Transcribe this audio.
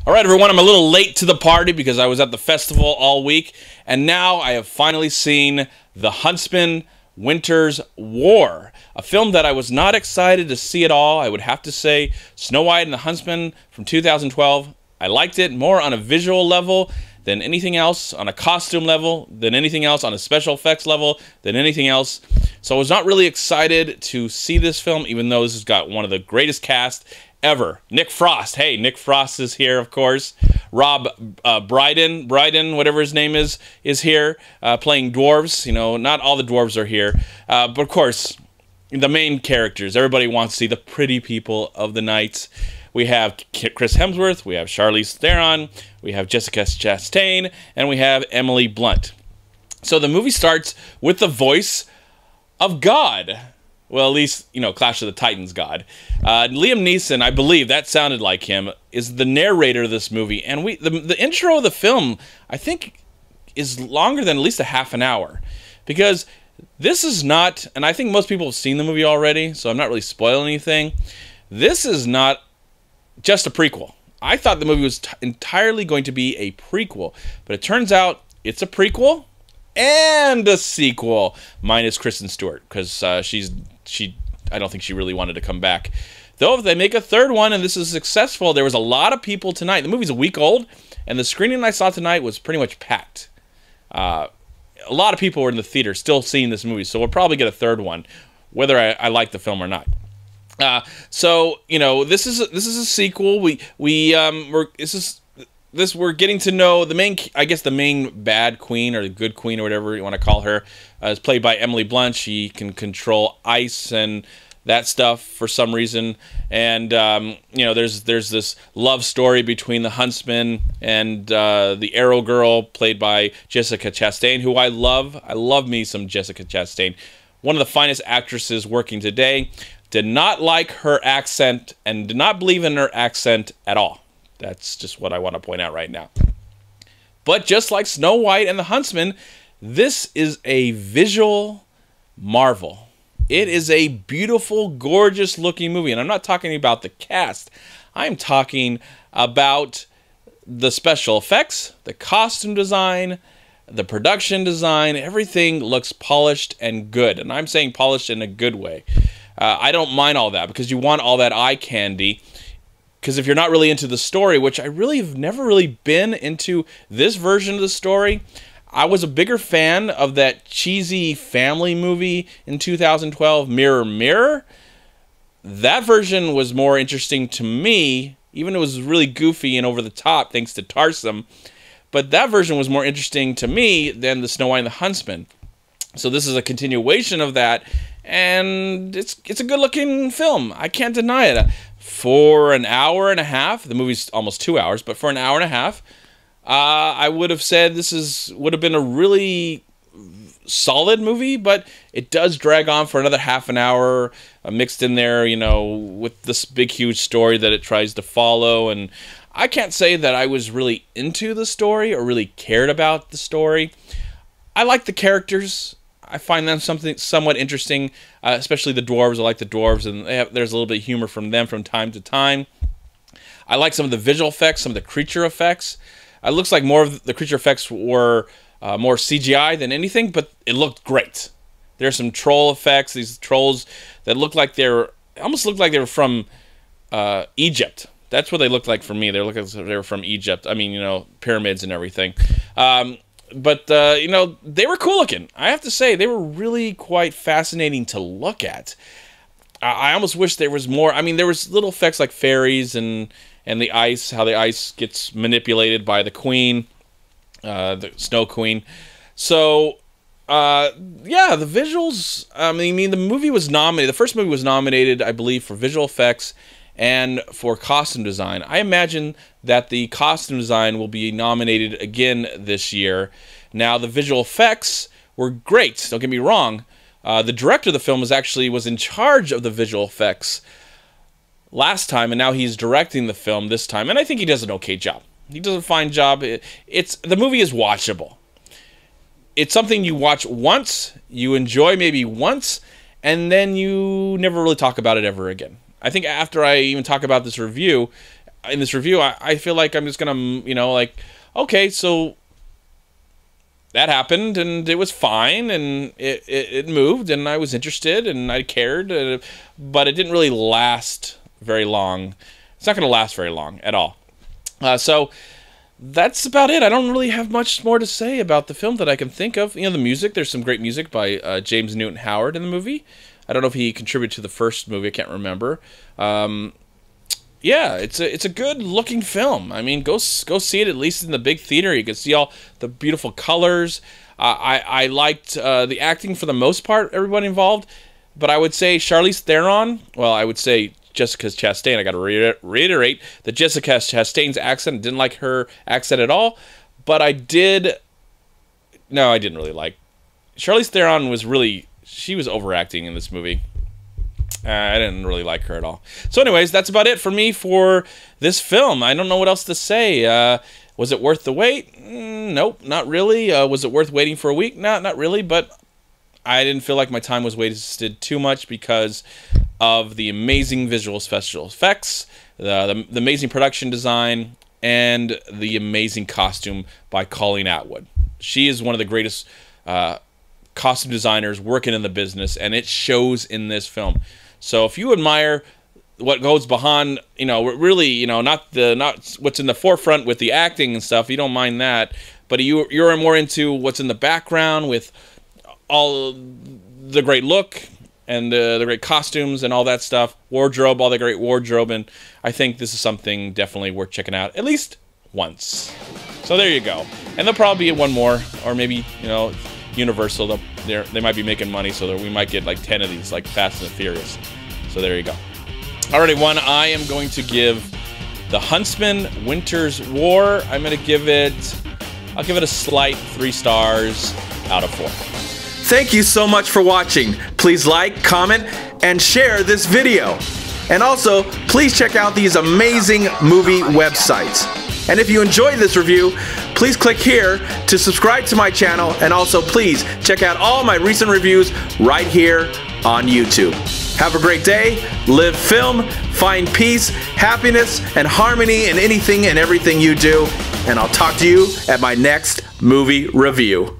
All right, everyone, I'm a little late to the party because I was at the festival all week, and now I have finally seen The Huntsman, Winter's War, a film that I was not excited to see at all. I would have to say Snow White and the Huntsman from 2012, I liked it more on a visual level than anything else, on a costume level than anything else, on a special effects level than anything else. So I was not really excited to see this film, even though this has got one of the greatest cast ever. Nick Frost. Hey, Nick Frost is here, of course. Rob Brydon, whatever his name is here, playing dwarves. You know, not all the dwarves are here. But, of course, the main characters. Everybody wants to see the pretty people of the night. We have Chris Hemsworth, we have Charlize Theron, we have Jessica Chastain, and we have Emily Blunt. So the movie starts with the voice of God. Well, at least, you know, Clash of the Titans God. Liam Neeson, I believe that sounded like him, is the narrator of this movie. And the intro of the film, I think, is longer than at least a half an hour. Because this is not, and I think most people have seen the movie already, so I'm not really spoiling anything. This is not just a prequel. I thought the movie was entirely going to be a prequel. But it turns out it's a prequel and a sequel, minus Kristen Stewart, because I don't think she really wanted to come back. Though if they make a third one and this is successful, there was a lot of people tonight. The movie's a week old, and the screening I saw tonight was pretty much packed. A lot of people were in the theater still seeing this movie, so we'll probably get a third one, whether I like the film or not. So you know, this is a sequel. We're getting to know the main, I guess the main bad queen or the good queen or whatever you want to call her, is played by Emily Blunt. She can control ice and that stuff for some reason. And you know, there's this love story between the Huntsman and the Arrow Girl, played by Jessica Chastain, who I love. I love me some Jessica Chastain. One of the finest actresses working today. Did not like her accent and did not believe in her accent at all. That's just what I want to point out right now. But just like Snow White and the Huntsman, this is a visual marvel. It is a beautiful, gorgeous looking movie. And I'm not talking about the cast. I'm talking about the special effects, the costume design, the production design. Everything looks polished and good. And I'm saying polished in a good way. I don't mind all that because you want all that eye candy. Because if you're not really into the story, which I really have never really been into this version of the story, I was a bigger fan of that cheesy family movie in 2012, Mirror, Mirror. That version was more interesting to me, even though it was really goofy and over the top thanks to Tarsem. But that version was more interesting to me than the Snow White and the Huntsman. So this is a continuation of that, and it's a good-looking film. I can't deny it. For an hour and a half, the movie's almost 2 hours, but for an hour and a half, I would have said would have been a really solid movie, but it does drag on for another half an hour, mixed in there, you know, with this big, huge story that it tries to follow. And I can't say that I was really into the story or really cared about the story. I like the characters. I find them somewhat interesting, especially the dwarves. I like the dwarves, and there's a little bit of humor from them from time to time. I like some of the visual effects, some of the creature effects. It looks like more of the creature effects were more CGI than anything, but it looked great. There's some troll effects, these trolls that almost looked like they were from Egypt. That's what they looked like for me. They looked like they were from Egypt. I mean, you know, pyramids and everything. But, you know, they were cool looking. I have to say, they were really quite fascinating to look at. I almost wish there was more. I mean, there was little effects like fairies and the ice, how the ice gets manipulated by the queen, the Snow Queen. So, yeah, the visuals, I mean, the movie was nominated. The first movie was nominated, I believe, for visual effects and for costume design. I imagine that the costume design will be nominated again this year. Now, the visual effects were great, don't get me wrong. The director of the film was in charge of the visual effects last time, and now he's directing the film this time, and I think he does an okay job. He does a fine job. The movie is watchable. It's something you watch once, you enjoy maybe once, and then you never really talk about it ever again. I think after I even talk about this review, in this review, I feel like I'm just gonna, you know, like, okay, so that happened, and it was fine, and it moved, and I was interested, and I cared, but it didn't really last very long. It's not going to last very long at all. So that's about it. I don't really have much more to say about the film that I can think of. You know, the music, there's some great music by James Newton Howard in the movie. I don't know if he contributed to the first movie. I can't remember. Yeah, it's a good looking film. I mean, go see it at least in the big theater. You can see all the beautiful colors. I liked the acting for the most part, everybody involved. But I would say Charlize Theron. Well, I would say Jessica Chastain. I got to reiterate that Jessica Chastain's accent, didn't like her accent at all. But I didn't really like. Charlize Theron was really, she was overacting in this movie. I didn't really like her at all. So anyways, that's about it for me for this film. I don't know what else to say. Was it worth the wait? Nope, not really. Was it worth waiting for a week? No, not really, but I didn't feel like my time was wasted too much because of the amazing visual special effects, the amazing production design, and the amazing costume by Colleen Atwood. She is one of the greatest costume designers working in the business, and it shows in this film. So if you admire what goes behind, you know, really, you know, not what's in the forefront with the acting and stuff, you don't mind that, but you're more into what's in the background with all the great look and the great costumes and all that stuff, wardrobe, all the great wardrobe, and I think this is something definitely worth checking out at least once. So there you go. And there'll probably be one more, or maybe, you know, Universal, they might be making money, so we might get like 10 of these, like Fast and Furious. So there you go. Alrighty, one I am going to give the Huntsman Winter's War. I'll give it a slight 3 stars out of 4. Thank you so much for watching. Please like, comment, and share this video. And also, please check out these amazing movie websites. And if you enjoyed this review, please click here to subscribe to my channel, and also please check out all my recent reviews right here on YouTube. Have a great day, live film, find peace, happiness, and harmony in anything and everything you do, and I'll talk to you at my next movie review.